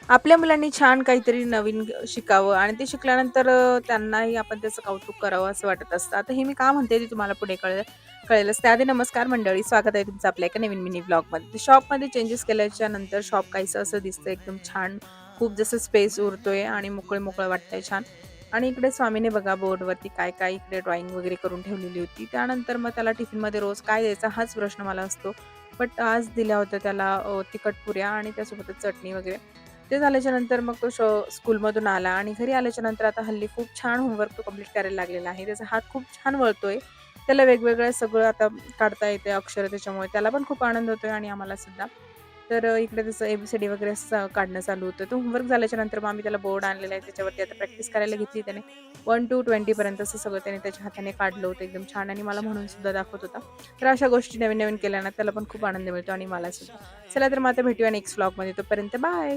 आपल्या मुलांनी छान काहीतरी नवीन शिकावं आणि ते शिकल्यानंतर त्यांनाही आपण त्याचं कौतुक करावं असं वाटत असतं. आता हे मी का म्हणते ते तुम्हाला पुढे कळेलच. त्याआधी नमस्कार मंडळी, स्वागत आहे तुमचं आपल्या एका नवीन मिनी ब्लॉगमध्ये. शॉपमध्ये चेंजेस केल्याच्या नंतर शॉप काहीसं असं दिसतं एकदम छान, खूप जसं स्पेस उरतोय आणि मोकळं-मोकळं वाटतंय छान. आणि इकडे स्वामीने बघा बोर्डवरती काय-काय इकडे ड्रॉइंग वगैरे करून ठेवलेली होती. त्यानंतर मग त्याला टिफिनमध्ये रोज काय द्यायचा हाच प्रश्न मला असतो. बट आज दिल्या होत्या त्याला तिखट पुऱ्या आणि त्यासोबतच चटणी वगैरे. ते झाल्याच्यानंतर मग तो स्कूलमधून आला आणि घरी आल्याच्यानंतर आता हल्ली खूप छान होमवर्क तो कंप्लीट करायला लागलेला आहे. त्याचा हात खूप छान वळतोय. त्याला वेगवेगळं सगळं आता काढता येते अक्षरं त्याच्यामुळे त्याला पण खूप आनंद होतोय आणि आम्हाला सुद्धा. तर इकडे त्याचं ए वगैरे असं काढणं चालू होतं. तो होमवर्क झाल्याच्यानंतर मग आम्ही त्याला बोर्ड आणलेला आहे त्याच्यावरती आता प्रॅक्टिस करायला घेतली त्याने. 1 to 20 पर्यंत असं सगळं त्याने त्याच्या हाताने काढलं होतं एकदम छान आणि मला म्हणून सुद्धा दाखवत होता. तर अशा गोष्टी नवीन-नवीन केल्या ना त्याला पण खूप आनंद मिळतो आणि मला सुद्धा. चला तर मग आता भेटूया नेक्स्ट व्लॉगमध्ये. तोपर्यंत बाय.